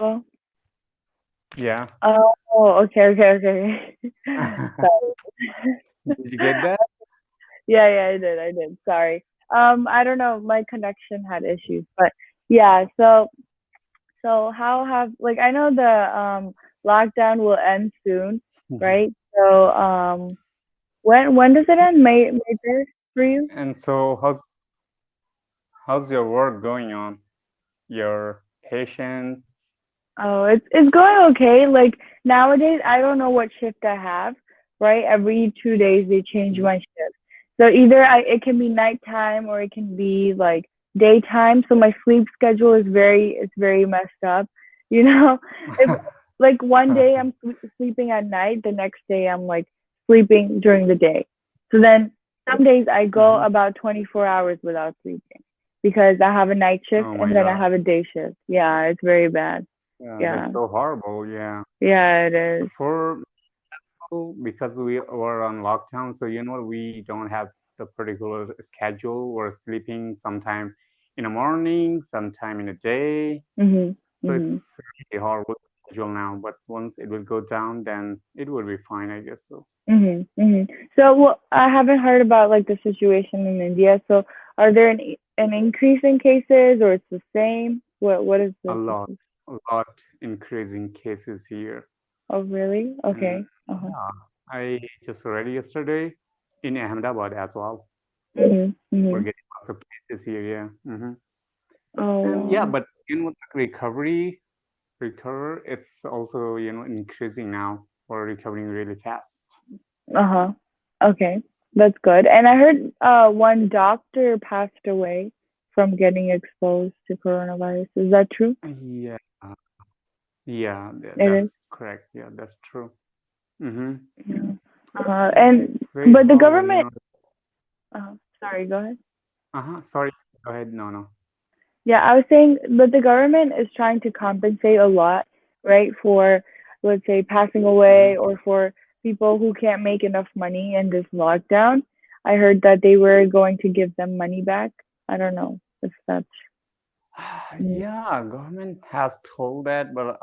well? Yeah. Oh, okay, okay, okay. Sorry. Did you get that? Yeah, yeah, I did. Sorry. I don't know, my connection had issues, but yeah, so how have like I know the lockdown will end soon, Mhm. right? So when does it end? May 3rd for you? And so, how's your work going on? Your patients? Oh, it's going okay. Like nowadays, I don't know what shift I have, right? Every 2 days they change Mhm. my shift. So either it can be nighttime or it can be like daytime. So my sleep schedule is very messed up. You know, if like one day I'm sleeping at night, the next day I'm like sleeping during the day. So then some days I go Mhm. about 24 hours without sleeping because I have a night shift Oh my and then I God. have a day shift. Yeah, it's very bad. Yeah, Yeah. that's so horrible. Yeah. Yeah, it is. For because we were on lockdown, so we don't have the particular schedule. We're sleeping sometime in the morning, sometime in the day. Mhm. So Mhm. it's really horrible schedule now. But once it will go down, then it will be fine, I guess so. Mhm. Mhm. So, well, I haven't heard about like the situation in India. So, are there an increase in cases, or it's the same? What is A the lot, situation? a lot increasing cases here. Oh, really? And Okay. Uh-huh. yeah, I just read yesterday in Ahmedabad as well. Mhm. We're Mhm. getting lots of cases here, yeah. Oh, And yeah, wow. but recover, it's also, increasing now. We're recovering really fast. Uh-huh. Okay. That's good. And I heard one doctor passed away from getting exposed to coronavirus. Is that true? Yeah, yeah, It is. that's correct. Yeah, that's true. Mm-hmm. Yeah. Yeah, And it's very but the horrible, government. Sorry. Go ahead. Sorry, go ahead. No, no. Yeah, I was saying, but the government is trying to compensate a lot, right, for, let's say, passing away Mm-hmm. or for people who can't make enough money in this lockdown. I heard that they were going to give them money back. I don't know if that's. Mm, Yeah, government has told that, but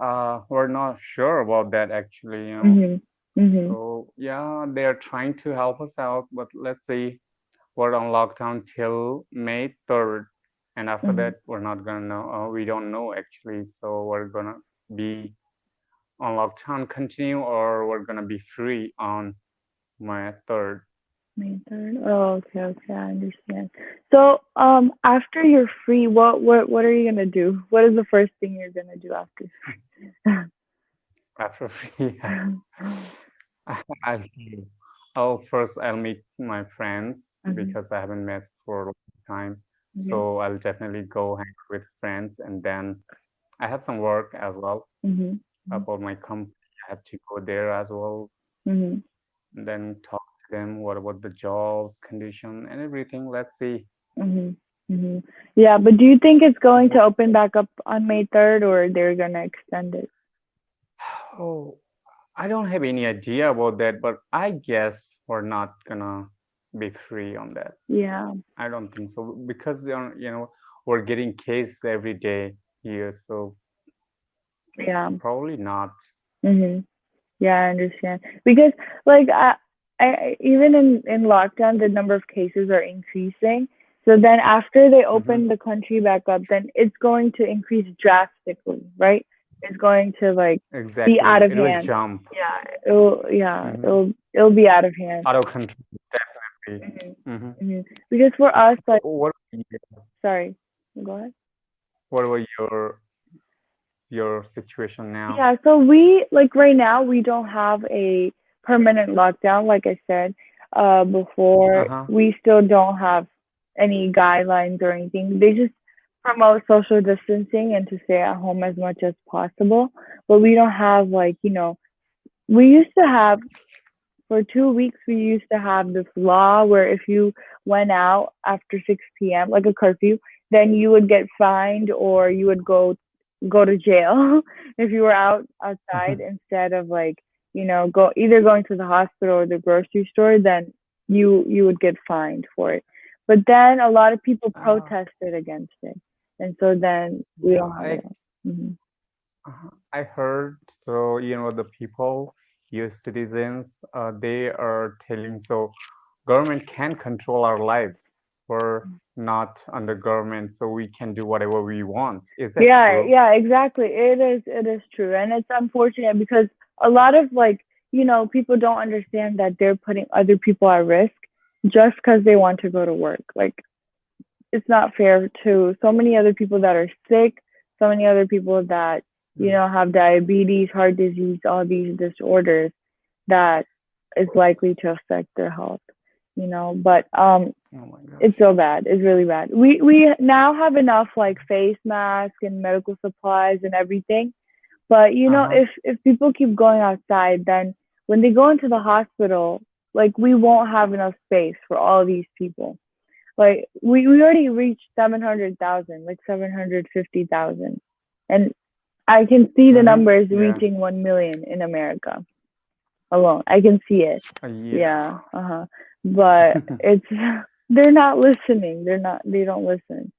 we're not sure about that actually. mhm, mhm, So yeah, they're trying to help us out, but let's see. We're on lockdown till May 3rd, and after mhm. that, we're not gonna know. We don't know actually. So we're gonna be on lockdown continue, or we're gonna be free on May 3rd. May 3rd. Oh, okay, okay, I understand. So, after you're free, what are you gonna do? What is the first thing you're gonna do after free? After free, I'll first I'll meet my friends Mhm, because I haven't met for a long time. okay. So I'll definitely go hang with friends, and then I have some work as well Mhm, mhm, about my company. I have to go there as well, mhm. and then talk to them. What about the jobs, condition, and everything? Let's see. Mhm. Mhm. Yeah, but do you think it's going to open back up on May 3rd or they're gonna extend it? Oh, I don't have any idea about that, but I guess we're not gonna be free on that. Yeah. I don't think so because we're getting cases every day here, so Yeah. probably not. Mhm. Yeah, I understand. Because like even in lockdown the number of cases are increasing. So then after they Hmm. open the country back up, then it's going to increase drastically, right? It's going to like be out Exactly, of it will hand. jump. Yeah, Hmm. it'll be out of hand. Out of control, definitely. Mhm. Hmm. Mhm. Because for us, So like, sorry, go ahead. what about your situation now? Yeah, so we like right now we don't have a permanent lockdown, like I said, before Uh-huh. we still don't have any guidelines or anything. They just promote social distancing and to stay at home as much as possible. But we don't have like, we used to have for 2 weeks we used to have this law where if you went out after 6 p.m., like a curfew, then you would get fined or you would go to jail if you were outside instead of like, go either going to the hospital or the grocery store, then you would get fined for it. But then a lot of people Uh, protested against it. And so then we yeah, don't have it. Hmm. I heard so the people, US citizens, they are telling so government can control our lives. We're not under government, so we can do whatever we want. Is that Yeah, true? yeah, exactly. It is true. And it's unfortunate because a lot of people don't understand that they're putting other people at risk just because they want to go to work. Like it's not fair to so many other people that are sick, so many other people that, have diabetes, heart disease, all these disorders that is likely to affect their health. But Oh my it's gosh. so bad. It's really bad. We now have enough like face masks and medical supplies and everything. But Uh-huh. if people keep going outside, then when they go into the hospital, like we won't have enough space for all these people. Like we already reached 700,000, like 750,000. And I can see the Mm-hmm. numbers Yeah. reaching 1 million in America alone. I can see it. Yeah. Yeah. Uh-huh. But it's they're not listening. They don't listen.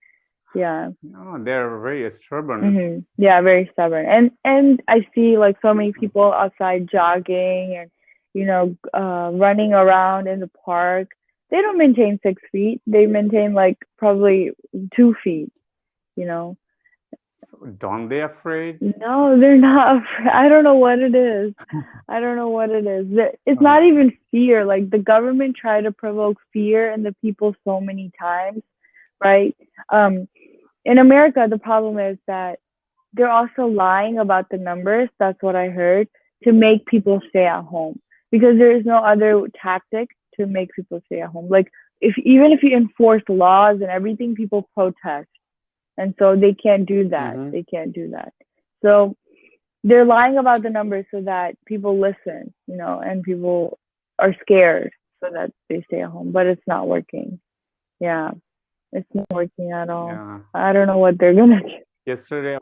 Yeah. No, they're very stubborn. Yeah, very stubborn. And I see like so many people outside jogging and running around in the park. They don't maintain 6 feet. They maintain like probably 2 feet, you know. So don't they afraid? No, they're not. I don't know what it is. I don't know what it is. It's Oh, not even fear. Like the government tried to provoke fear in the people so many times, right? Um, in America, the problem is that they're also lying about the numbers. That's what I heard to make people stay at home because there is no other tactic to make people stay at home. Like if even if you enforce laws and everything, people protest, and so they can't do that. mm-hmm. They can't do that. So they're lying about the numbers so that people listen, and people are scared so that they stay at home. But it's not working. Yeah, it's not working at all. Yeah. I don't know what they're gonna Yesterday,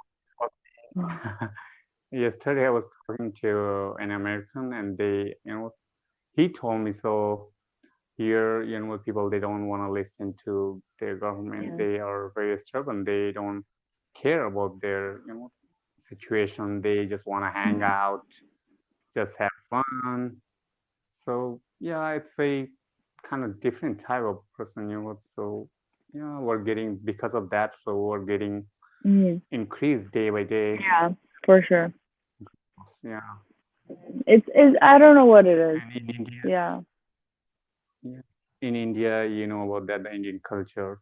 do. yesterday I was talking to an American, and he told me so. Here, people they don't want to listen to their government. Yeah. They are very stubborn. They don't care about their situation. They just want to hang out, just have fun. So yeah, it's very kind of different type of person. So yeah, we're getting because of that. So we're getting Mhm. increased day by day. Yeah, for sure. Yeah, It's I don't know what it is. and in India, Yeah. yeah, in India, you know about that the Indian culture.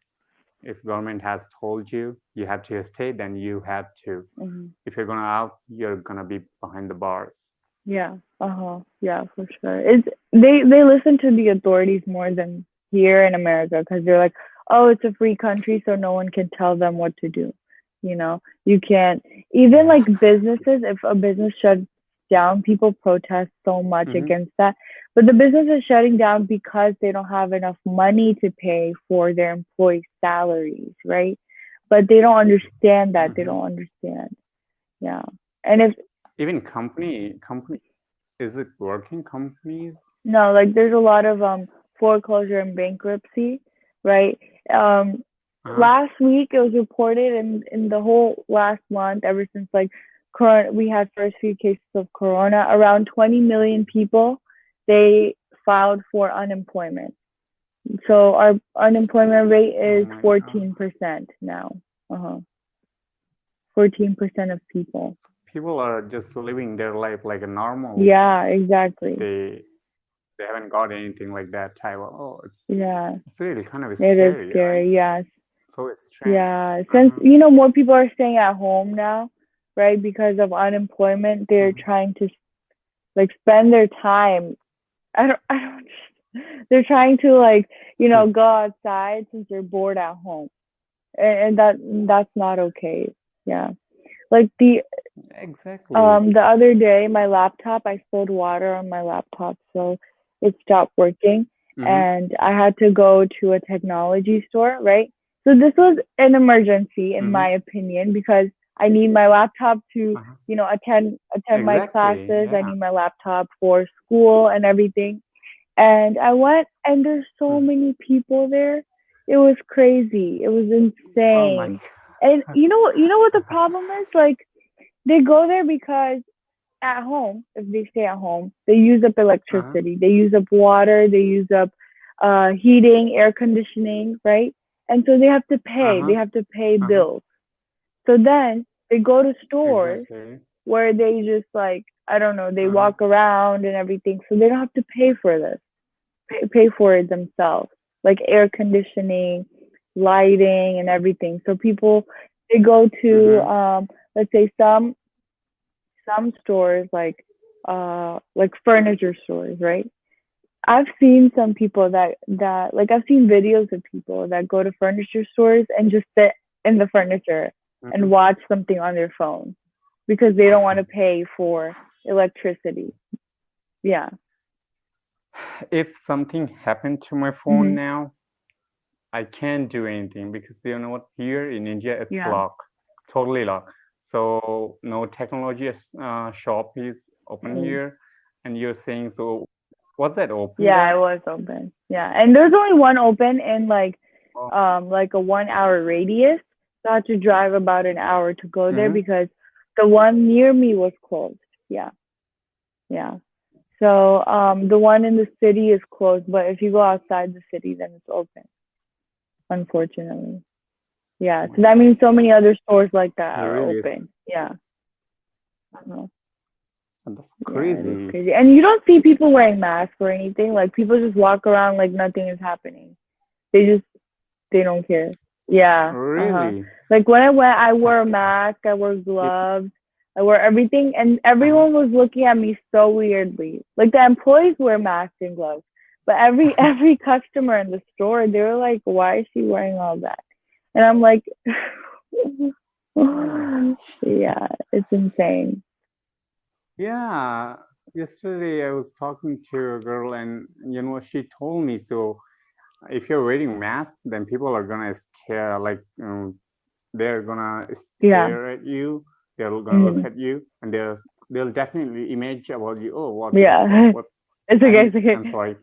If government has told you you have to stay, then you have to. Hmm. If you're gonna out, you're gonna be behind the bars. Yeah. Uh-huh. Yeah, for sure. They listen to the authorities more than here in America because they're like, "Oh, it's a free country, so no one can tell them what to do." You can't even Yeah. like businesses, if a business shuts down, people protest so much Mm-hmm. against that. But the business is shutting down because they don't have enough money to pay for their employees' salaries, right? But they don't understand that. They Mm-hmm. don't understand. Yeah. And if Even company is it working companies? no, like there's a lot of foreclosure and bankruptcy, right? Um Uh-huh. Last week it was reported in the whole last month, ever since like current we had first few cases of corona, around 20 million people they filed for unemployment. So our unemployment rate Oh is my God. 14% now. Uh-huh. 14% of people. People are just living their life like a normal. Yeah, exactly. They they haven't got anything like that type of. Oh, Yeah, it's really kind of it is scary, right? scary. Yes. So it's strange. Yeah, since Uh-huh. more people are staying at home now, right? Because of unemployment, they're Mm-hmm. trying to like spend their time. I don't. They're trying to like go outside since they're bored at home, and that's not okay. Yeah, like Exactly. the other day, my laptop, I spilled water on my laptop, so it stopped working, Mm-hmm. and I had to go to a technology store, right? So this was an emergency, in Mm-hmm. my opinion, because I need my laptop to, Uh-huh. attend my Exactly. classes. I Yeah. need my laptop for school and everything. And I went, and there's so Mhm. many people there. It was crazy. It was Oh my insane. And God. you know what the problem is? Like They go there because at home, if they stay at home, they use up Uh-huh. electricity, they use up water, they use up heating, air conditioning, right? And so they Uh-huh. have to pay Uh-huh. bills. So then they go to stores Exactly. where they just like, I don't know, they Uh-huh. walk around and everything. So they don't have to pay for this, pay for it themselves, like air conditioning, lighting, and everything. So people, they go to, Mm-hmm. let's say some stores like furniture stores, right? I've seen some people that like I've seen videos of people that go to furniture stores and just sit in the furniture and Mm-hmm. watch something on their phone because they don't want to pay for electricity. Yeah. If something happened to my phone Mhm. now, I can't do anything because you know what? Here in India, it's Yeah. locked, totally locked. So no technology shop is open Mm. here, and you're saying so. Was that open Yeah, it there? was open. Yeah. And there's only one open in Oh, like a 1 hour radius. So I had to drive about an hour to go there mm-hmm. because the one near me was closed. Yeah. Yeah. So the one in the city is closed, but if you go outside the city, then it's open, unfortunately. Yeah. Oh my So that God, means so many other stores like that are serious. open. Yeah. Uh-huh. That's Yeah, it is crazy. crazy. And you don't see people wearing masks or anything. Like people just walk around like nothing is happening. They just they don't care. Yeah. Uh-huh. Really? Like when I went, I wore a mask, I wore It, gloves, I wore everything, and uh-huh. everyone was looking at me so weirdly. Like the employees wear masks and gloves, but every customer in the store, they were like, "Why is she wearing all that?" And I'm like, "Yeah, it's insane." Yeah. Yesterday I was talking to a girl, and you know she told me so. If you're wearing mask, then people are gonna scare, like they're gonna Yeah. stare at you. They're gonna look Mhm. at you, and they'll definitely imagine about you. Oh, Yeah. what? It's okay. It's I'm okay. sorry.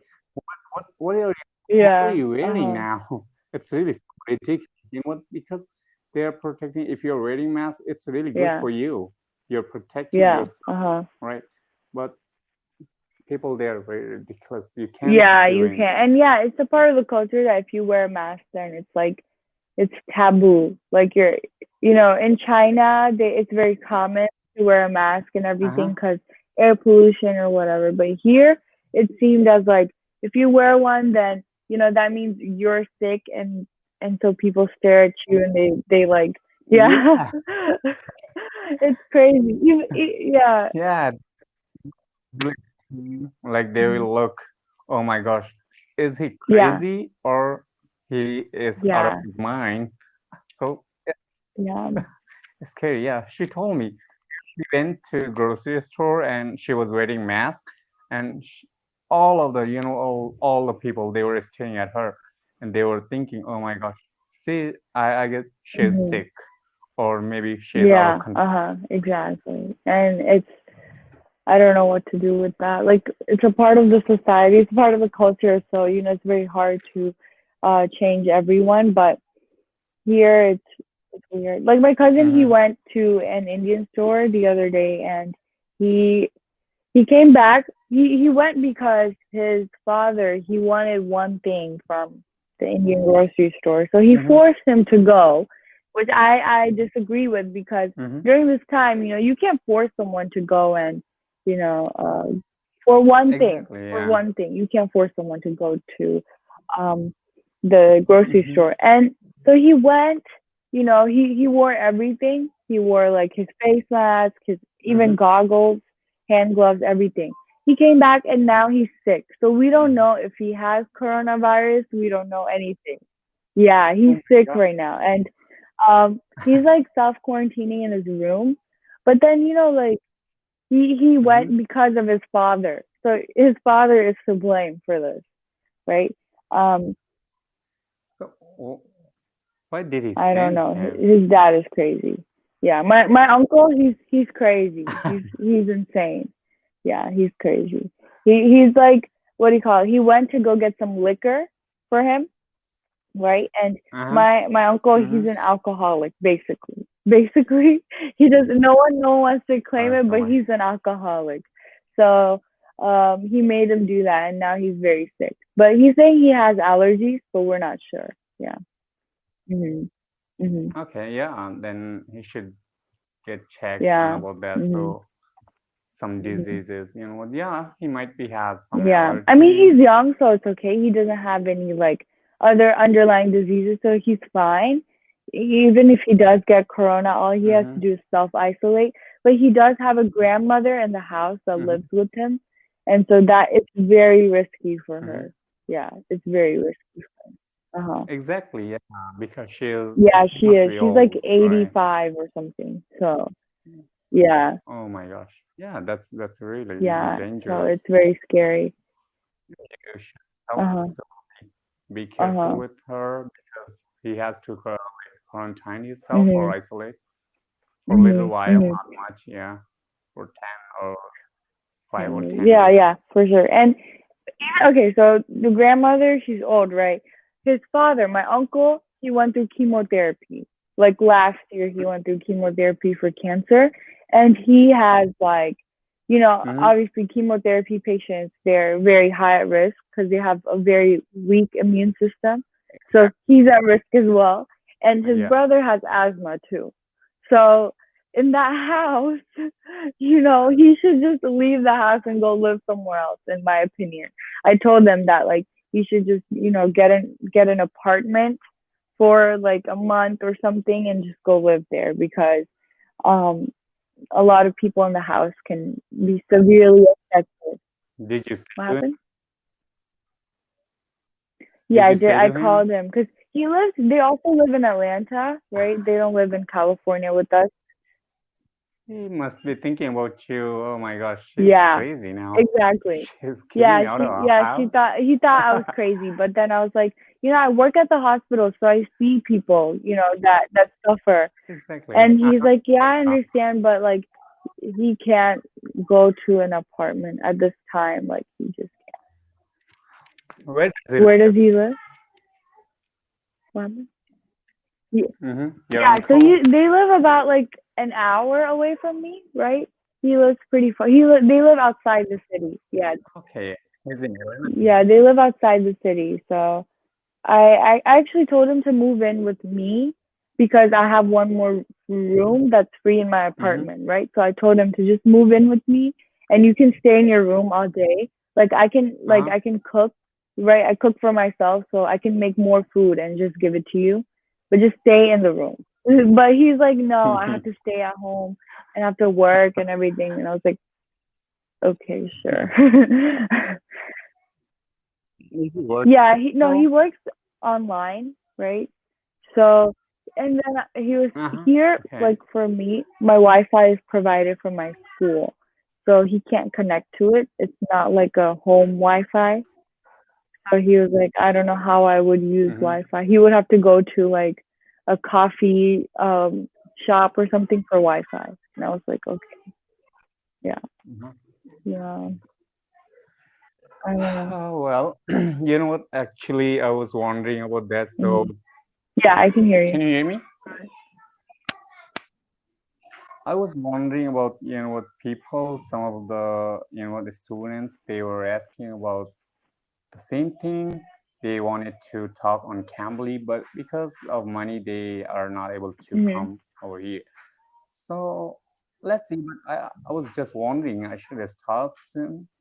What what are Yeah. you wearing Uh-huh. now? It's really so ridiculous. You know what? Because they're protecting. If you're wearing mask, it's really good Yeah. for you. You're protecting Yeah. yourself, Uh-huh. right? But people there are very ridiculous. You can't Yeah, do you anything. can. And yeah, it's a part of the culture that if you wear a mask, then it's like it's taboo. Like in China, it's very common to wear a mask and Uh huh. everything because air pollution or whatever. But here, it seemed as like if you wear one, then that means you're sick, and so people stare at you and they like, yeah, Yeah, it's crazy. Yeah, yeah. Like they mhm. will look, oh my gosh, is he Yeah, crazy or he is out of yeah, his mind? So yeah, it's scary. Yeah, she told me she went to grocery store and she was wearing mask, and all of the all the people they were staring at her, and they were thinking, oh my gosh, see, I guess she's hmm, sick or maybe she's out of yeah, control. uh-huh, exactly. And I don't know what to do with that. Like it's a part of the society, it's part of the culture, so it's very hard to change everyone. But here it's weird. Like my cousin, he Mm-hmm. went to an Indian store the other day, and he he came back. He went because his father, he wanted one thing from the Indian grocery store. So he Mm-hmm. forced him to go, which I disagree with because Mm-hmm. during this time, you can't force someone to go and, you know, for one thing, Exactly. for Yeah. one thing, you can't force someone to go to um the grocery Mm-hmm. store. And so he went, he wore everything. He wore like his face mask, his even Mm-hmm. goggles, hand gloves, everything. He came back and now he's sick. So we don't Mm-hmm. know if he has coronavirus. We don't know anything. Yeah, he's Oh sick my right now. And he's like self quarantining in his room. But then, like he God. went because of his father. So his father is to blame for this, right? Um, So, why did he I don't send know. him? His dad is crazy. Yeah, my uncle, he's crazy. He's insane. Yeah, he's crazy. He's like, what do you call it? He went to go get some liquor for him, right? And Uh-huh. my uncle, he's Mm-hmm. an alcoholic basically. basically. He doesn't. No one wants to claim it, Oh but my. he's an alcoholic. So he made him do that, and now he's very sick. But he's saying he has allergies, but we're not sure. Yeah. Mhm. Mhm. Okay, yeah, then he should get checked on Yeah. about that. Mhm. So some Mhm. diseases, yeah, he might be has some Yeah. I mean, allergy. he's young, so it's okay. He doesn't have any like other underlying diseases, so he's fine. Even if he does get corona, all he has to Mm-hmm. do is self isolate. But he does have a grandmother in the house that Mm-hmm. lives with him, and so that it's very risky for Mm-hmm. her. Yeah, it's very risky. Uh huh. Exactly, yeah, because Yeah, she she must is. be She's like old, right? 85 or something. So yeah, Oh my gosh. Yeah, that's really yeah. So dangerous. it's very scary. You should tell Uh him huh. to be Uh careful huh. with her because he has to quarantine himself or Mhm. isolate for a little Mhm. while, Mhm. not much, yeah, for 10 or 5 or 10 Yeah, yeah, days. for sure. And okay, so the grandmother, she's old, right? His father, my uncle, he went through chemotherapy. Like last year, he went through chemotherapy for cancer, and he has like, Mm-hmm. obviously chemotherapy patients, they're very high at risk because they have a very weak immune system. So Exactly. he's at risk as well. And his Yeah. brother has asthma too. So in that house, he should just leave the house and go live somewhere else, in my opinion. I told them that like he should just, get an apartment for like a month or something and just go live there because um a lot of people in the house can be severely affected. Did you say What to him? happened? Yeah, Did I you did. say I to him? called him because they also live in Atlanta, right? They don't live in California with us. He must be thinking about you. Oh my gosh, she's Yeah, crazy now. exactly. She's kicking Yeah, me out of she our yeah, she house. thought he thought I was crazy, but then I was like, I work at the hospital, so I see people, that suffer. Exactly. And he's like, "Yeah, I Uh, understand, but like he can't go to an apartment at this time. Like he just where does he Where live? does he live? What happened? Yeah, Your yeah, so uncle? they live about like an hour away from me, right? He lives pretty far. They live outside the city. Yeah. Okay, he's in Atlanta. Yeah, they live outside the city. So I actually told him to move in with me because I have one more room that's free in my Mm-hmm. apartment, right? So I told him to just move in with me and you can stay in your room all day. Like Uh-huh. I can cook, right? I cook for myself, so I can make more food and just give it to you. But just stay in the room. But he's like, "No, I have to stay at home and I have to work and everything." And I was like, "Okay, sure." Is he working Yeah, he no, also? he works online, right? So, and then he was Uh-huh. here, Okay. like for me, my Wi-Fi is provided from my school. So he can't connect to it. It's not like a home Wi-Fi. So he was like, I don't know how I would use Mm-hmm. Wi-Fi. He would have to go to like a coffee shop or something for Wi-Fi. And I was like, okay, yeah, Uh-huh. yeah, I don't know. Oh, well, you know what? Actually, I was wondering about that. So, Hmm. Yeah, I can hear you. can you hear me? I was wondering about, what people, some of the students, they were asking about the same thing. They wanted to talk on Cambly, but because of money, they are not able to Hmm. come over here. So let's see. But I was just wondering, I should have start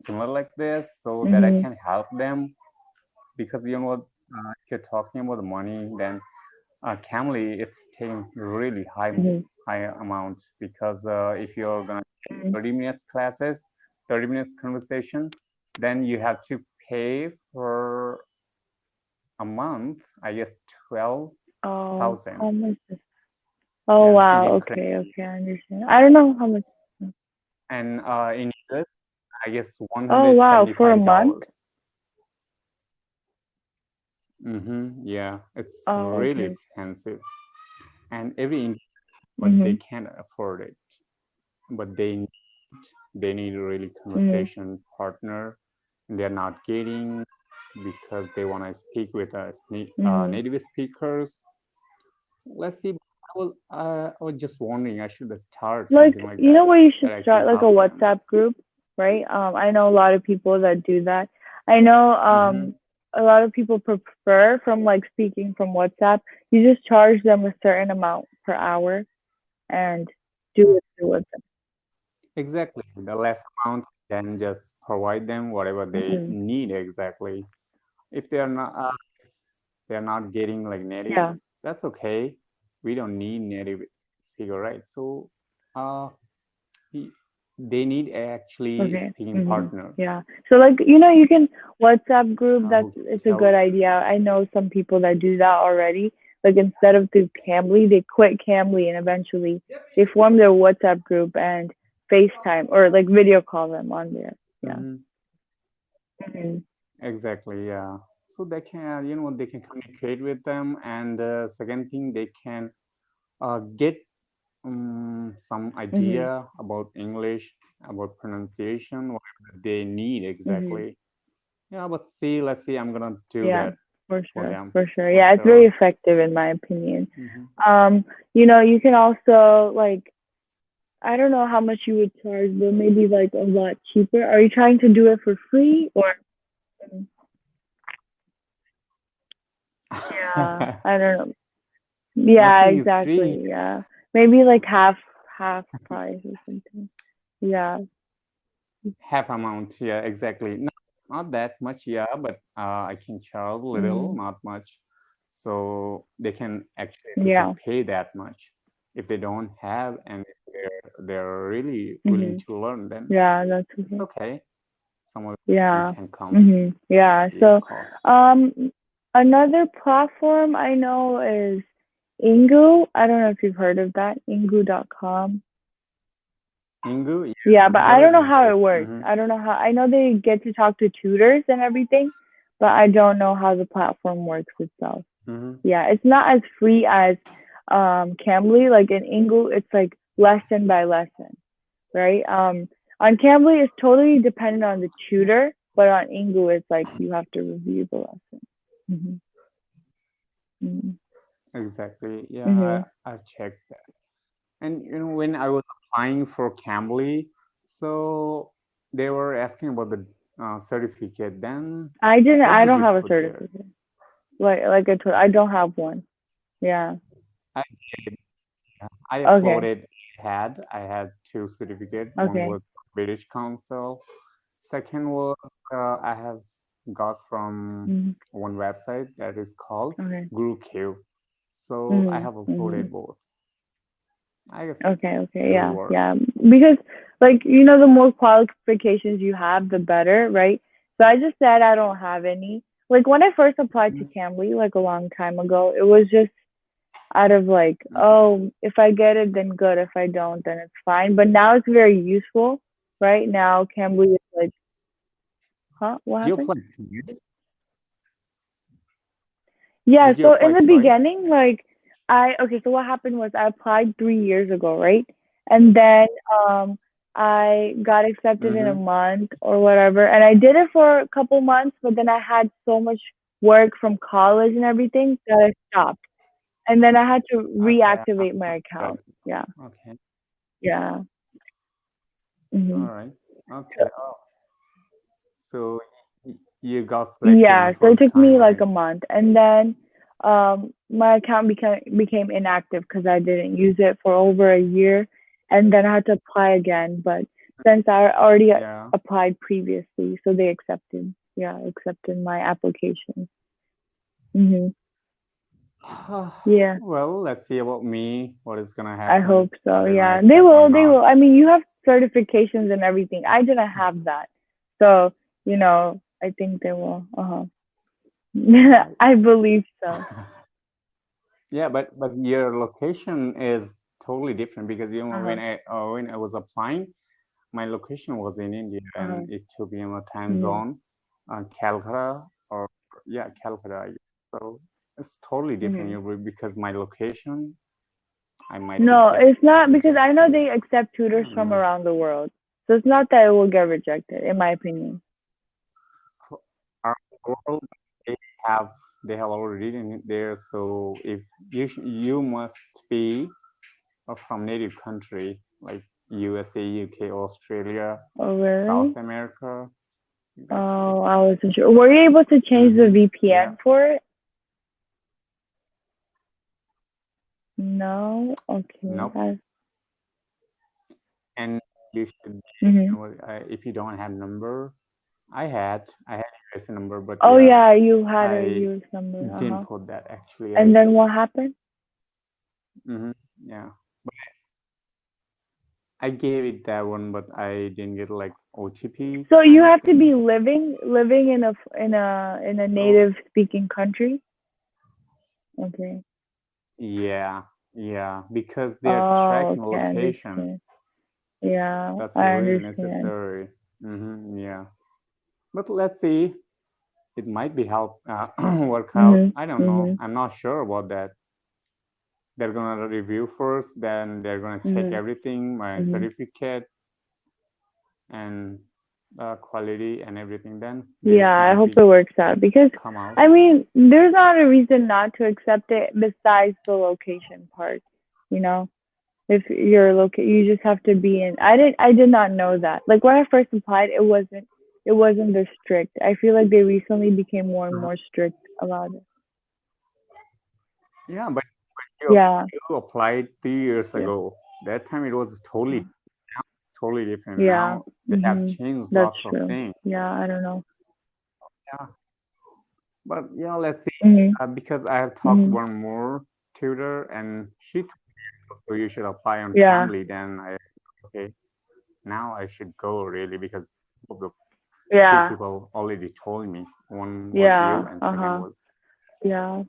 similar like this so that I Hmm. can help them because what, if you're talking about the money, then Cambly it's taking really Hmm. high amounts because if you're gonna take Hmm. 30 minutes classes, 30 minutes conversation, then you have to pay for a month, I guess twelve Oh, thousand, how much Oh yeah, wow. Indian Okay, okay, I currencies, understand. I don't know how much. and in US, I guess one Oh hundred wow, seventy for a five month? dollars. Yeah, it's Oh, really okay. expensive, and every Indian, but they Mhm. can't afford it. But they need a really Mhm. conversation partner. They're not getting because they want to speak with us Mhm. native speakers. Let's see. I was just wondering, I should start Like, something like you that know where you should that I can start like a help them. WhatsApp group, right? I know a lot of people that do that. I know Mm-hmm. a lot of people prefer from like speaking from WhatsApp. You just charge them a certain amount per hour and do it through WhatsApp. Exactly. The less amount can just provide them whatever they Hmm. need exactly. If they're not getting like native, Yeah. that's okay. We don't need native speaker, right? So uh he- they need actually Okay. speaking Hmm. partner Yeah. So like you know you can WhatsApp group. That's who can it's a tell. good idea. I know some people that do that already. Like instead of through Cambly, they quit Cambly and eventually they form their WhatsApp group and FaceTime or like video call them on there. Yeah. Mhm. Hmm. Exactly, yeah. So they can, they can communicate with them, and second thing, they can get some Hmm. idea about English, about pronunciation, whatever they need Hmm. exactly. Yeah, but see, let's see, I'm gonna do Yeah. that For for sure. them For sure. for Yeah. It's very sure. effective in my opinion. Hmm. Um, you know, you can also like I don't know how much you would charge, but maybe like a lot cheaper. Are you trying to do it for free or? Yeah, I don't know. Yeah, Nothing is free. exactly. Yeah, maybe like half price or something. Yeah. Half amount, yeah, exactly. Not that much, yeah, but I can charge a little, Hmm. not much. So they can actually eventually Yeah. pay that much. If they don't have and if they're really willing Hmm. to learn, then Yeah, that's it's okay. okay. Some of them Yeah. can come Hmm. Yeah. the So, cost. um, another platform I know is Ingu. I don't know if you've heard of that. Ingu.com. Ingu, yeah, Yeah, but I I don't heard know of how it. it works. Mm-hmm. I don't know how. I know they get to talk to tutors and everything, but I don't know how the platform works itself. Mm-hmm. Yeah, it's not as free as Cambly. Like in English, it's like lesson by lesson, right? On Cambly, it's totally dependent on the tutor, but on English, it's like you have to review the lesson. Hmm. Hmm. Exactly. Yeah, Hmm. I've checked that. And when I was applying for Cambly, so they were asking about the certificate. Then I didn't. what I did don't you have a put there? certificate. Like I told, I don't have one. Yeah. I did. I Okay. uploaded. I had two certificates. One Okay. was British Council. Second was I have got from Hmm. one website that is called Okay. Guru Q. So I Hmm. have Hmm. uploaded both. I guess Okay. Okay. it will Yeah. work. Yeah. Because like the more qualifications you have, the better, right? So I just said I don't have any. Like when I first applied to Mhm. Cambly, like a long time ago, it was just out of like, Mhm. oh, if I get it, then good. If I don't, then it's fine. But now it's very useful, right? Now Cambly is like, huh? What You happened? applied twice? Yeah, Did you so in apply the twice? beginning, like okay, so what happened was I applied 3 years ago, right? And then I got accepted in a Mm-hmm. month or whatever. And I did it for a couple months, but then I had so much work from college and everything that I stopped. And then I had to Okay, reactivate my understood. account. Yeah. Okay, Yeah. all Hmm. right. Okay. Oh, so you got selected in Yeah, so it first took time, me like right? a month, and then my account became inactive because I didn't use it for over a year, and then I had to apply again. But since I already Yeah. applied previously, so they accepted my application. Hmm. Yeah, Well, let's see about me. What is gonna I happen? hope so. Are they gonna Yeah, they accept or will. They will. not? I mean, you have certifications and everything. I didn't have that, so I think they will. I believe so. Yeah, but your location is totally different because Uh huh. when I was applying, my location was in India Uh and huh. it took me on a time Hmm. zone, Calcutta or yeah, Calcutta. I guess. So it's totally different Hmm. because my location, I might No, get it's not because I know rejected. they accept I tutors don't from know. around the world. So it's not that it will get rejected, in my opinion. Our world, they have they have already written it there. So if you must be from native country like USA, UK, Australia, Oh, South really? America. That's right. Oh, I wasn't sure. Were you able to change the Yeah. VPN for it? No. Okay. Nope. And you should, Mhm. if you don't have number, I had US number, but Oh yeah, yeah, you had a I US number. didn't Uh-huh. put that actually. And then what happened? Hmm yeah, I gave it that one, but I didn't get like OTP So you kind of have to thing. be living in a So native speaking country? Okay. yeah, yeah, because they are Oh, tracking okay, I location. understand. Yeah, That's I really understand. necessary. Yeah, but let's see. It might be help work out. Mhm. I don't know. Mhm. I'm not sure about that. They're gonna review first, then they're gonna check Mhm. everything, my Mhm. certificate and quality and everything. Then they Yeah, I might hope be it works out because come out. I mean, there's not a reason not to accept it besides the location part, you know? If you're you just have to be in. I did not know that. Like when I first applied, it wasn't this strict. I feel like they recently became more and Mhm. more strict about it. Yeah, but you Yeah. you applied 3 years Yeah. ago. That time it was totally different. Yeah. Now they have Mhm. changed That's lots of true. things. Yeah, I don't know. Yeah, but yeah, let's see. Mhm. Because I have talked Mhm. one more tutor, and she told me, so you should apply on Yeah. Cambly. Then I okay, now I should go really because the two Yeah. people already told me. One was you, Yeah. and second Uh-huh. was Yeah.